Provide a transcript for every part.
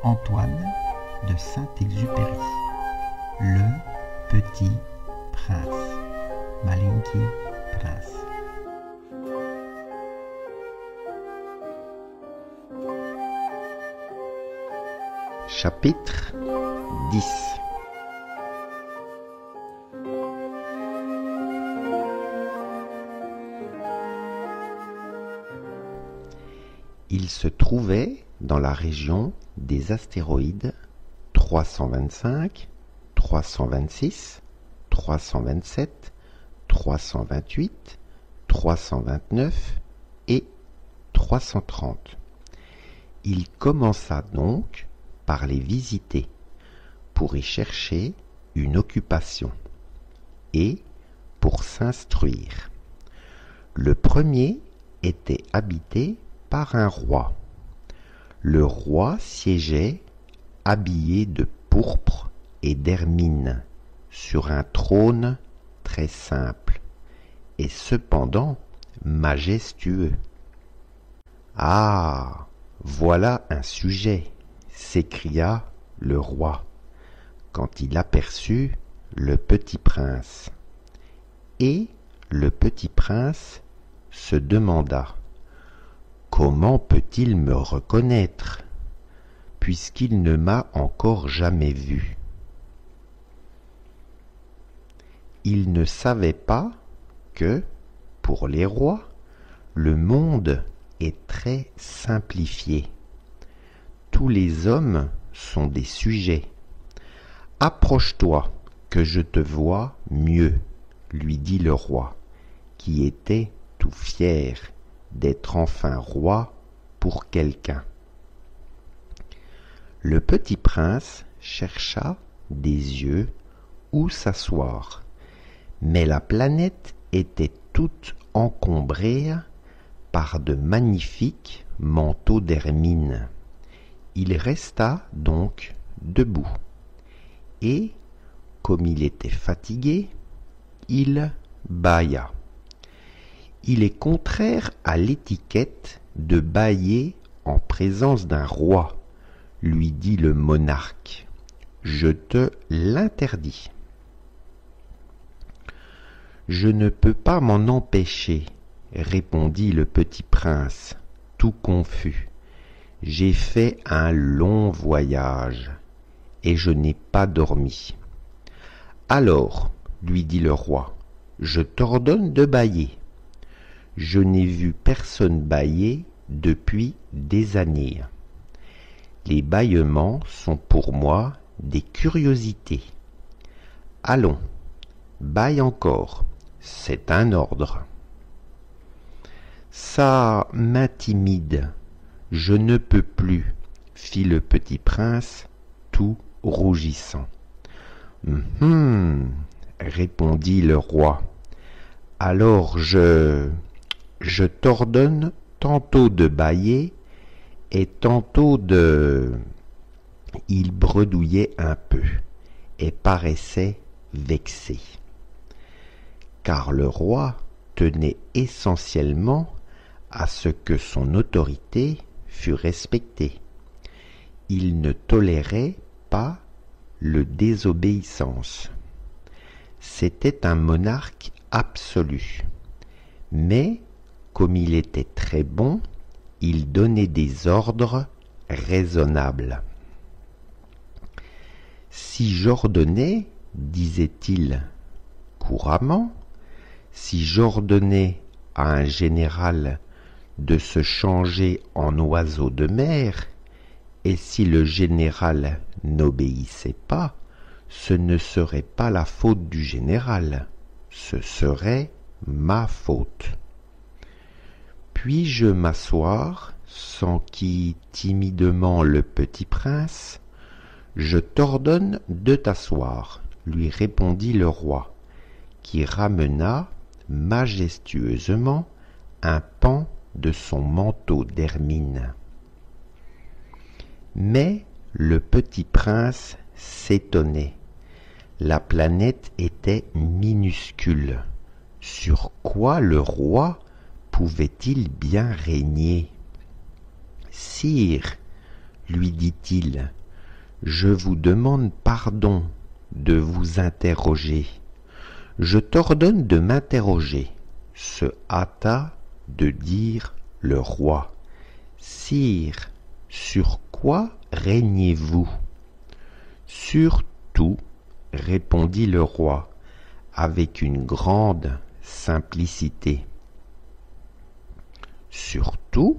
Antoine de Saint-Exupéry. Le petit prince. Маленький принц. Chapitre 10. Il se trouvait dans la région des astéroïdes 325, 326, 327, 328, 329 et 330. Il commença donc par les visiter pour y chercher une occupation et pour s'instruire. Le premier était habité par un roi. Le roi siégeait habillé de pourpre et d'hermine sur un trône très simple et cependant majestueux. « Ah, voilà un sujet !» s'écria le roi quand il aperçut le petit prince. Et le petit prince se demanda: comment peut-il me reconnaître, puisqu'il ne m'a encore jamais vu? Il ne savait pas que, pour les rois, le monde est très simplifié. Tous les hommes sont des sujets. « Approche-toi, que je te voie mieux, » lui dit le roi, qui était tout fier d'être enfin roi pour quelqu'un. Le petit prince chercha des yeux où s'asseoir, mais la planète était toute encombrée par de magnifiques manteaux d'hermine. Il resta donc debout, et, comme il était fatigué, il bâilla. Il est contraire à l'étiquette de bâiller en présence d'un roi, lui dit le monarque. Je te l'interdis. Je ne peux pas m'en empêcher, répondit le petit prince, tout confus. J'ai fait un long voyage et je n'ai pas dormi. Alors, lui dit le roi, je t'ordonne de bâiller. Je n'ai vu personne bâiller depuis des années. Les bâillements sont pour moi des curiosités. Allons, bâille encore, c'est un ordre. Ça m'intimide, je ne peux plus, fit le petit prince, tout rougissant. Répondit le roi. Alors je t'ordonne tantôt de bâiller et tantôt de... Il bredouillait un peu et paraissait vexé, car le roi tenait essentiellement à ce que son autorité fût respectée. Il ne tolérait pas le désobéissance. C'était un monarque absolu, mais comme il était très bon, il donnait des ordres raisonnables. Si j'ordonnais, disait-il couramment, si j'ordonnais à un général de se changer en oiseau de mer, et si le général n'obéissait pas, ce ne serait pas la faute du général, ce serait ma faute. Puis-je m'asseoir, s'enquit timidement le petit prince. Je t'ordonne de t'asseoir, lui répondit le roi, qui ramena majestueusement un pan de son manteau d'hermine. Mais le petit prince s'étonnait. La planète était minuscule. Sur quoi le roi pouvait-il bien régner? Sire, lui dit-il, je vous demande pardon de vous interroger. Je t'ordonne de m'interroger, se hâta de dire le roi. Sire, sur quoi régnez-vous? Sur tout, répondit le roi, avec une grande simplicité. Sur tout,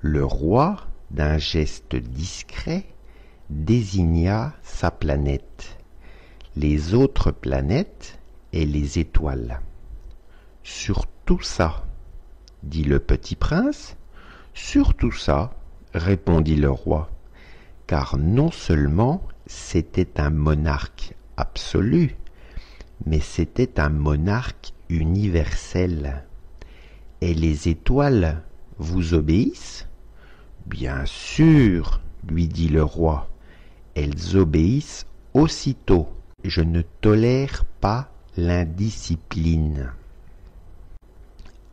le roi, d'un geste discret, désigna sa planète, les autres planètes et les étoiles. Sur tout ça, dit le petit prince. Sur tout ça, répondit le roi, car non seulement c'était un monarque absolu, mais c'était un monarque universel. Et les étoiles vous obéissent? Bien sûr, lui dit le roi, elles obéissent aussitôt. Je ne tolère pas l'indiscipline.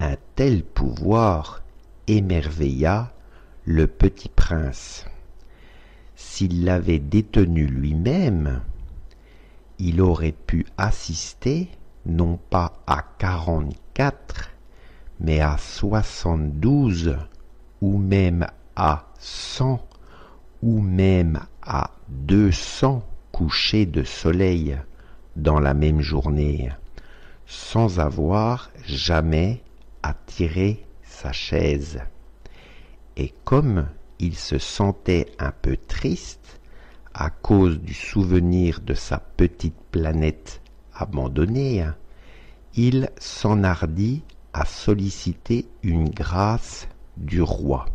Un tel pouvoir émerveilla le petit prince. S'il l'avait détenu lui-même, il aurait pu assister non pas à 44, mais à 72, ou même à 100, ou même à 200 couchers de soleil dans la même journée, sans avoir jamais à tirer sa chaise. Et comme il se sentait un peu triste à cause du souvenir de sa petite planète abandonnée, il s'enhardit à solliciter une grâce du roi.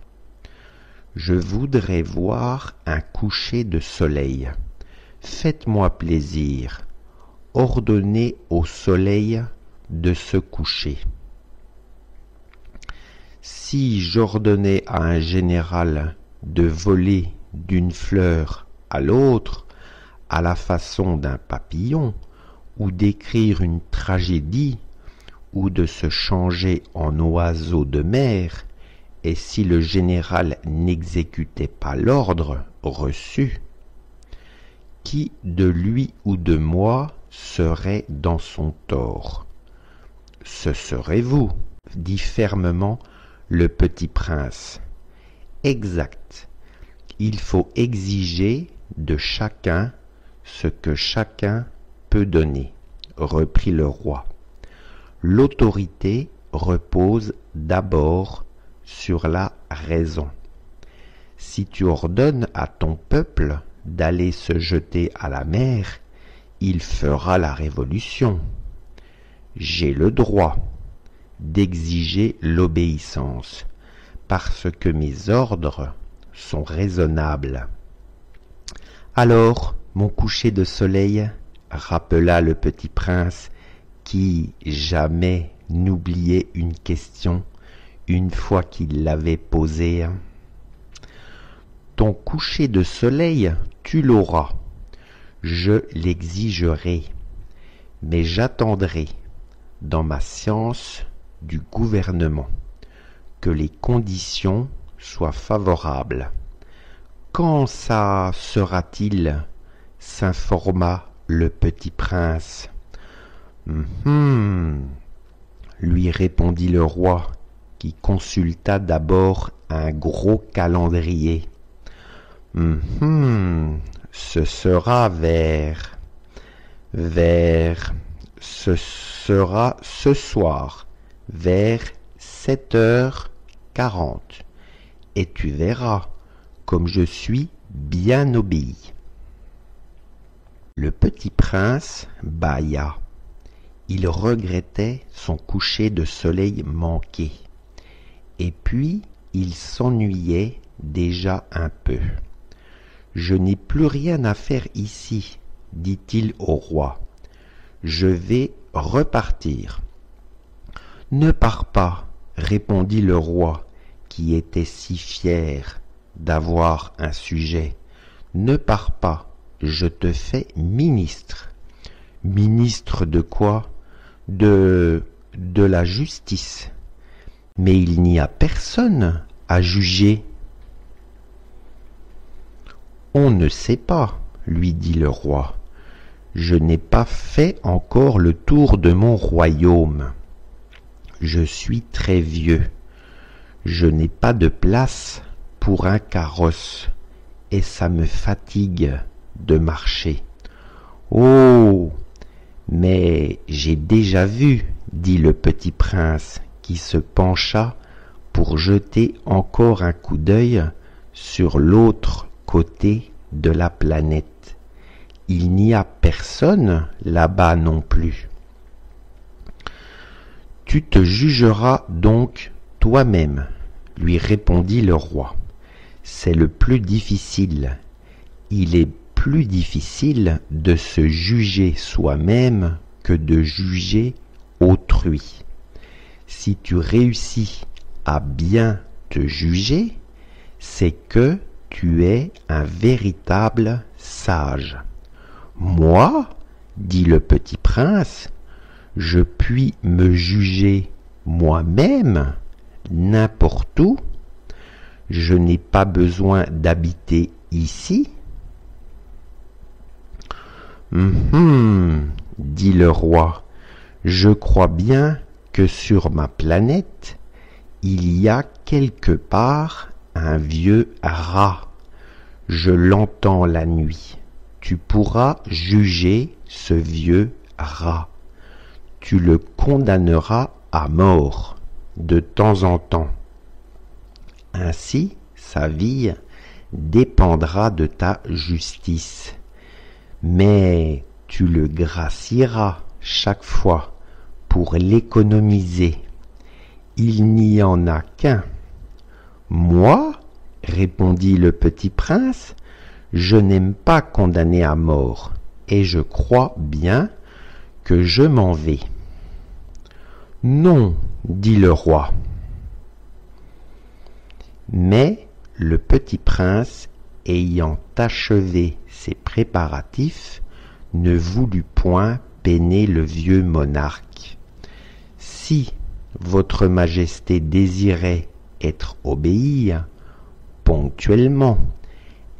Je voudrais voir un coucher de soleil. Faites-moi plaisir, ordonnez au soleil de se coucher. Si j'ordonnais à un général de voler d'une fleur à l'autre, à la façon d'un papillon, ou d'écrire une tragédie, ou de se changer en oiseau de mer, et si le général n'exécutait pas l'ordre reçu, qui de lui ou de moi serait dans son tort? Ce serait vous, dit fermement le petit prince. Exact. Il faut exiger de chacun ce que chacun peut donner, reprit le roi. L'autorité repose d'abord sur la raison. Si tu ordonnes à ton peuple d'aller se jeter à la mer, il fera la révolution. J'ai le droit d'exiger l'obéissance, parce que mes ordres sont raisonnables. Alors, mon coucher de soleil, rappela le petit prince, qui jamais n'oubliait une question une fois qu'il l'avait posée. Ton coucher de soleil, tu l'auras. Je l'exigerai, mais j'attendrai, dans ma science du gouvernement, que les conditions soient favorables. Quand ça sera-t-il? S'informa le petit prince. Lui répondit le roi, qui consulta d'abord un gros calendrier. Ce sera ce sera ce soir, vers 7h40, et tu verras comme je suis bien obéi. Le petit prince bâilla. Il regrettait son coucher de soleil manqué, et puis il s'ennuyait déjà un peu. Je n'ai plus rien à faire ici, dit-il au roi. Je vais repartir. Ne pars pas, répondit le roi, qui était si fier d'avoir un sujet. Ne pars pas, je te fais ministre. Ministre de quoi? De la justice. Mais il n'y a personne à juger. On ne sait pas, lui dit le roi. Je n'ai pas fait encore le tour de mon royaume. Je suis très vieux. Je n'ai pas de place pour un carrosse et ça me fatigue de marcher. Oh, mais j'ai déjà vu, dit le petit prince qui se pencha pour jeter encore un coup d'œil sur l'autre côté de la planète. Il n'y a personne là-bas non plus. Tu te jugeras donc toi-même, lui répondit le roi. C'est le plus difficile. Il est plus difficile de se juger soi-même que de juger autrui. Si tu réussis à bien te juger, c'est que tu es un véritable sage. Moi, dit le petit prince, je puis me juger moi-même n'importe où. Je n'ai pas besoin d'habiter ici. Dit le roi, je crois bien que sur ma planète, il y a quelque part un vieux rat. Je l'entends la nuit. Tu pourras juger ce vieux rat. Tu le condamneras à mort de temps en temps. Ainsi, sa vie dépendra de ta justice. Mais tu le gracieras chaque fois pour l'économiser. Il n'y en a qu'un. Moi, répondit le petit prince, je n'aime pas condamner à mort, et je crois bien que je m'en vais. Non, dit le roi. Mais le petit prince, ayant achevé ses préparatifs, ne voulut point peiner le vieux monarque. Si votre majesté désirait être obéie, ponctuellement,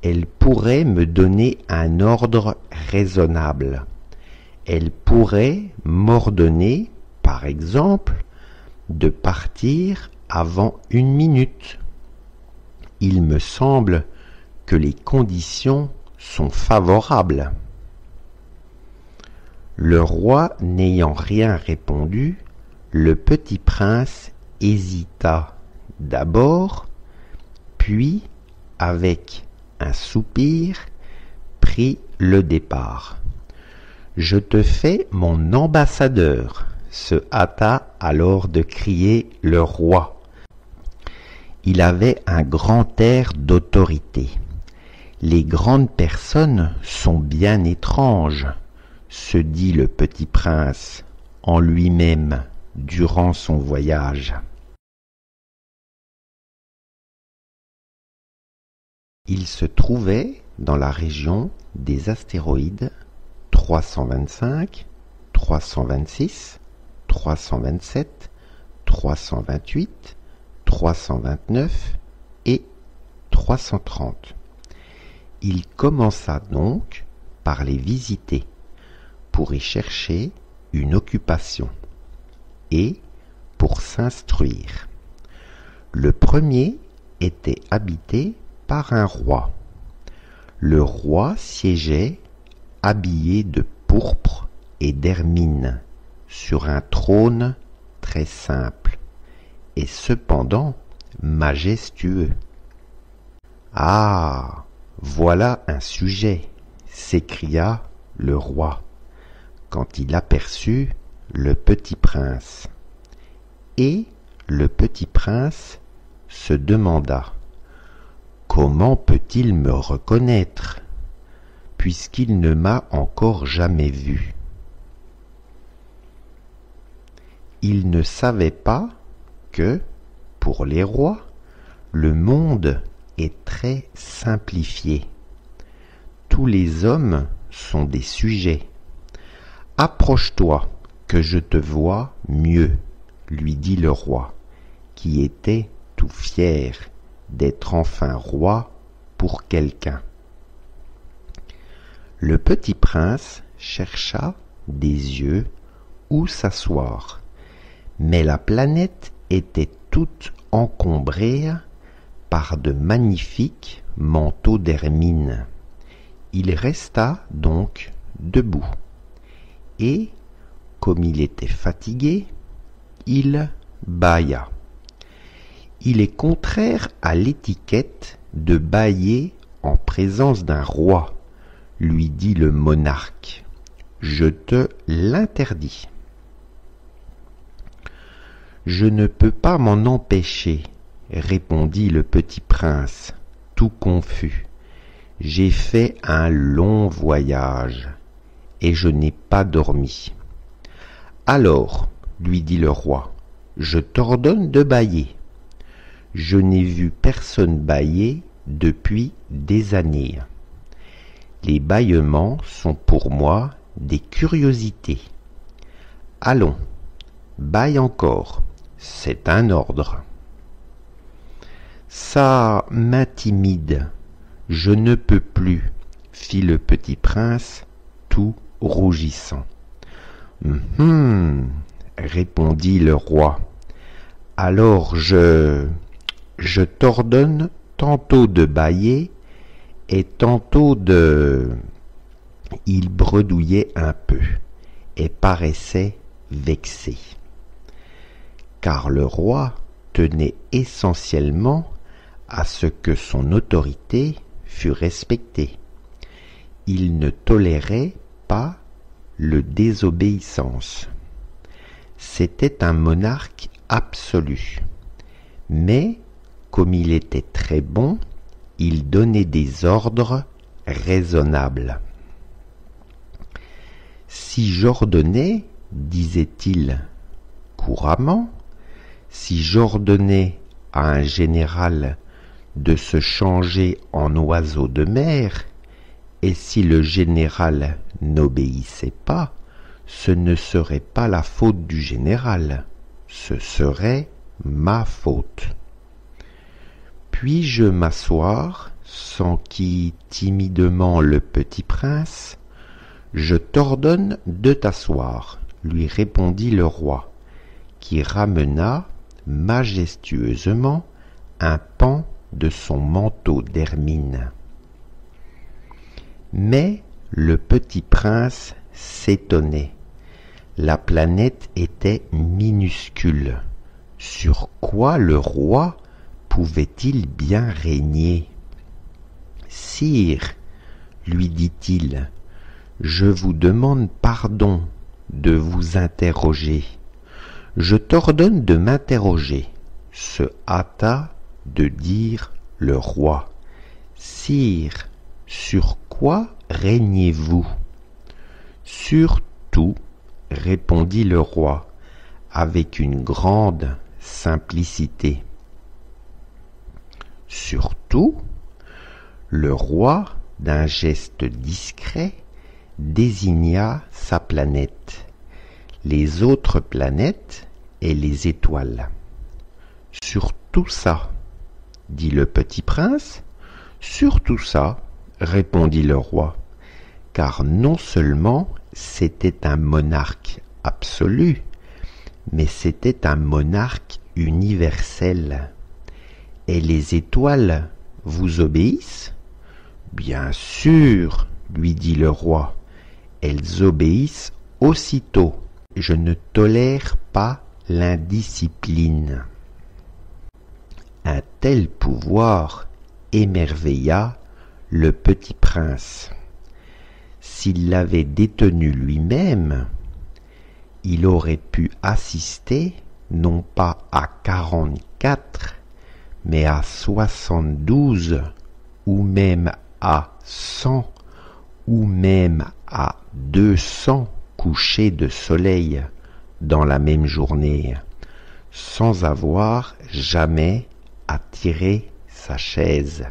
elle pourrait me donner un ordre raisonnable. Elle pourrait m'ordonner, par exemple, de partir avant 1 minute. Il me semble que les conditions sont favorables. Le roi n'ayant rien répondu, le petit prince hésita d'abord, puis, avec un soupir, prit le départ. « Je te fais mon ambassadeur », se hâta alors de crier le roi. Il avait un grand air d'autorité. Les grandes personnes sont bien étranges, se dit le petit prince en lui-même durant son voyage. Il se trouvait dans la région des astéroïdes 325, 326, 327, 328, 329 et 330. Il commença donc par les visiter pour y chercher une occupation et pour s'instruire. Le premier était habité par un roi. Le roi siégeait habillé de pourpre et d'hermine sur un trône très simple et cependant majestueux. « Ah, voilà un sujet !» s'écria le roi quand il aperçut le petit prince. Et le petit prince se demanda: comment peut-il me reconnaître, puisqu'il ne m'a encore jamais vu? Il ne savait pas que, pour les rois, le monde est très simplifié. Tous les hommes sont des sujets. « Approche-toi, que je te vois mieux », lui dit le roi, qui était tout fier d'être enfin roi pour quelqu'un. Le petit prince chercha des yeux où s'asseoir, mais la planète était toute encombrée par de magnifiques manteaux d'hermine. Il resta donc debout, et, comme il était fatigué, il bâilla. Il est contraire à l'étiquette de bâiller en présence d'un roi, lui dit le monarque. Je te l'interdis. Je ne peux pas m'en empêcher, répondit le petit prince, tout confus. J'ai fait un long voyage, et je n'ai pas dormi. Alors, lui dit le roi, je t'ordonne de bâiller. Je n'ai vu personne bâiller depuis des années. Les bâillements sont pour moi des curiosités. Allons, bâille encore, c'est un ordre. Ça m'intimide, je ne peux plus, fit le petit prince, tout rougissant. Répondit le roi. Alors je t'ordonne tantôt de bâiller et tantôt de... Il bredouillait un peu et paraissait vexé, car le roi tenait essentiellement à ce que son autorité fût respectée. Il ne tolérait pas le désobéissance. C'était un monarque absolu, mais comme il était très bon, il donnait des ordres raisonnables. Si j'ordonnais, disait-il couramment, si j'ordonnais à un général de se changer en oiseau de mer, et si le général n'obéissait pas, ce ne serait pas la faute du général, ce serait ma faute. Puis-je m'asseoir, s'enquit timidement le petit prince. Je t'ordonne de t'asseoir, lui répondit le roi, qui ramena majestueusement un pan de son manteau d'hermine. Mais le petit prince s'étonnait. La planète était minuscule. Sur quoi le roi pouvait-il bien régner? Sire, lui dit-il, je vous demande pardon de vous interroger. Je t'ordonne de m'interroger, se hâta de dire le roi. Sire, sur quoi régnez-vous? Sur tout, répondit le roi, avec une grande simplicité. Sur tout, le roi, d'un geste discret, désigna sa planète, les autres planètes et les étoiles. Sur tout ça, dit le petit prince. Sur tout ça, répondit le roi, car non seulement c'était un monarque absolu, mais c'était un monarque universel. Et les étoiles vous obéissent? Bien sûr, lui dit le roi, elles obéissent aussitôt. Je ne tolère pas l'indiscipline. Un tel pouvoir émerveilla le petit prince. S'il l'avait détenu lui-même, il aurait pu assister non pas à 44, mais à 72, ou même à 100, ou même à 200 couchers de soleil dans la même journée, sans avoir jamais à tirer sa chaise.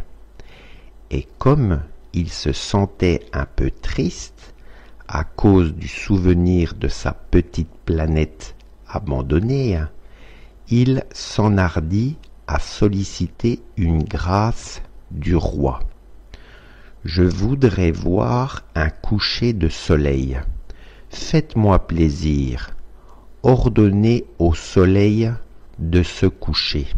Et comme il se sentait un peu triste à cause du souvenir de sa petite planète abandonnée, il s'enhardit à solliciter une grâce du roi. Je voudrais voir un coucher de soleil. Faites-moi plaisir. Ordonnez au soleil de se coucher.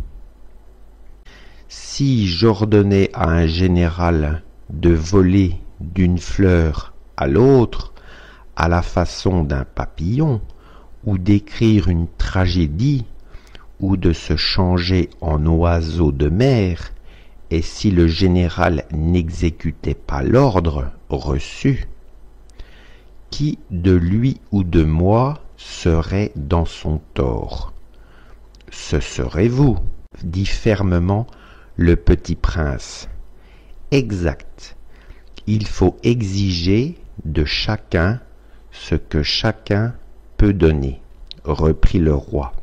Si j'ordonnais à un général de voler d'une fleur à l'autre, à la façon d'un papillon, ou d'écrire une tragédie, ou de se changer en oiseau de mer, et si le général n'exécutait pas l'ordre reçu, qui de lui ou de moi serait dans son tort? Ce serait vous, dit fermement le petit prince. Exact. Il faut exiger de chacun ce que chacun peut donner, reprit le roi.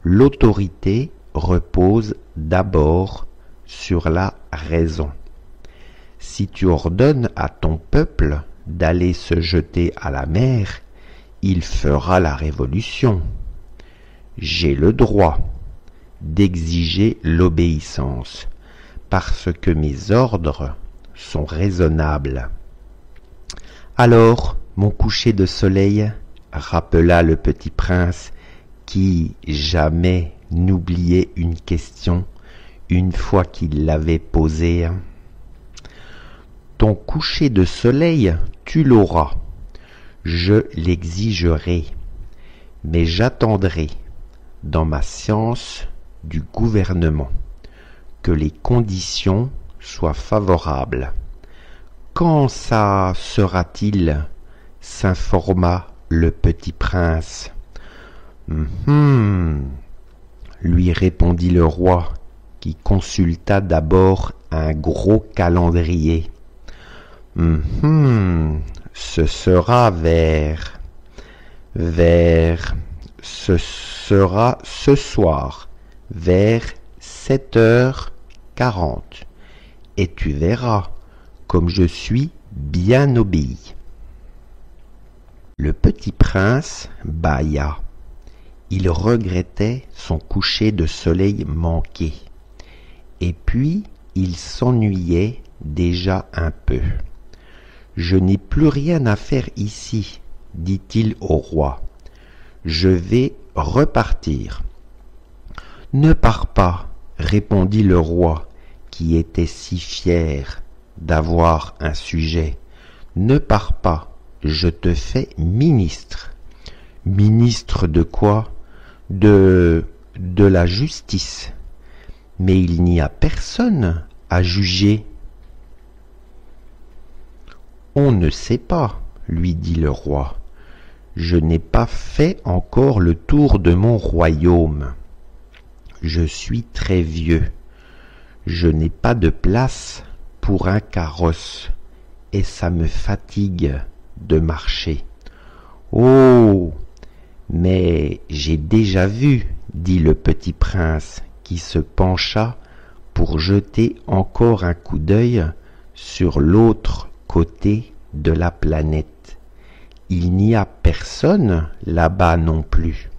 L'autorité repose d'abord sur la raison. Si tu ordonnes à ton peuple d'aller se jeter à la mer, il fera la révolution. J'ai le droit d'exiger l'obéissance, parce que mes ordres sont raisonnables. Alors, mon coucher de soleil, rappela le petit prince, qui jamais n'oubliait une question une fois qu'il l'avait posée. Ton coucher de soleil, tu l'auras. Je l'exigerai, mais j'attendrai, dans ma science du gouvernement, que les conditions soient favorables. Quand ça sera-t-il? S'informa le petit prince. Lui répondit le roi, qui consulta d'abord un gros calendrier. Ce sera ce sera ce soir, vers 7h40, et tu verras comme je suis bien obéi. Le petit prince bâilla. Il regrettait son coucher de soleil manqué, et puis il s'ennuyait déjà un peu. Je n'ai plus rien à faire ici, dit-il au roi. Je vais repartir. Ne pars pas, répondit le roi, qui était si fier d'avoir un sujet. Ne pars pas, je te fais ministre. Ministre de quoi? De la justice. Mais il n'y a personne à juger. On ne sait pas, lui dit le roi. Je n'ai pas fait encore le tour de mon royaume. Je suis très vieux. Je n'ai pas de place pour un carrosse, et ça me fatigue de marcher. Oh! Mais j'ai déjà vu, dit le petit prince, qui se pencha pour jeter encore un coup d'œil sur l'autre côté de la planète. Il n'y a personne là-bas non plus.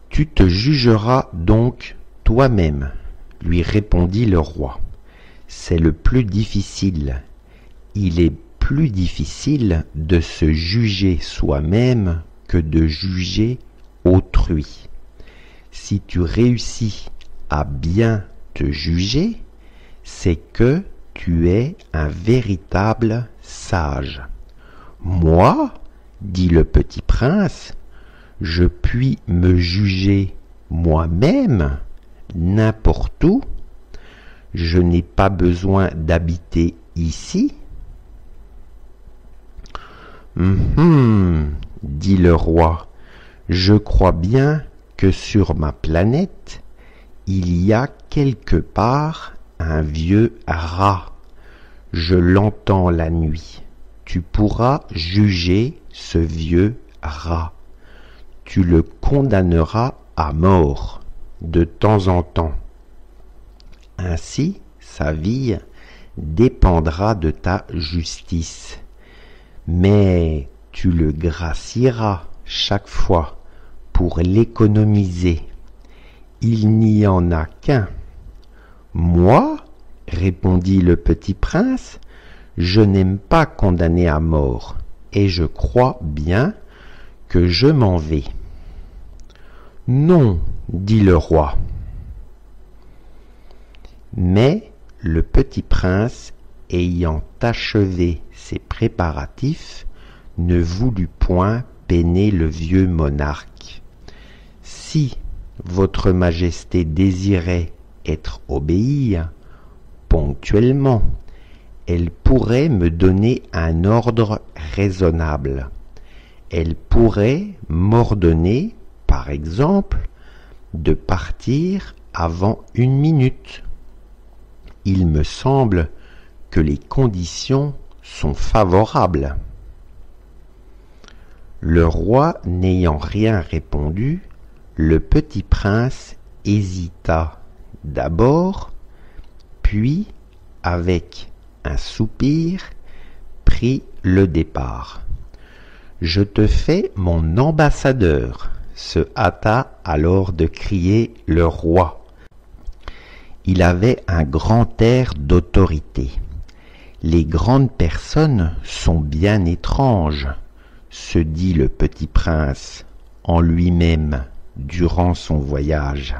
Tu te jugeras donc toi-même, lui répondit le roi. C'est le plus difficile. Il est plus difficile de se juger soi-même que de juger autrui. Si tu réussis à bien te juger, c'est que tu es un véritable sage. Moi, dit le petit prince, je puis me juger moi-même n'importe où. Je n'ai pas besoin d'habiter ici. Dit le roi, je crois bien que sur ma planète, il y a quelque part un vieux rat. Je l'entends la nuit. Tu pourras juger ce vieux rat. Tu le condamneras à mort de temps en temps. Ainsi, sa vie dépendra de ta justice. Mais tu le gracieras chaque fois pour l'économiser. Il n'y en a qu'un. Moi, répondit le petit prince, je n'aime pas condamner à mort, et je crois bien que je m'en vais. Non, dit le roi. Mais le petit prince, ayant achevé ses préparatifs, ne voulut point peiner le vieux monarque. Si votre majesté désirait être obéie, ponctuellement, elle pourrait me donner un ordre raisonnable. Elle pourrait m'ordonner, par exemple, de partir avant 1 minute. Il me semble que les conditions sont favorables. Le roi n'ayant rien répondu, le petit prince hésita d'abord, puis, avec un soupir, prit le départ. « Je te fais mon ambassadeur », se hâta alors de crier le roi. Il avait un grand air d'autorité. Les grandes personnes sont bien étranges, se dit le petit prince en lui-même durant son voyage.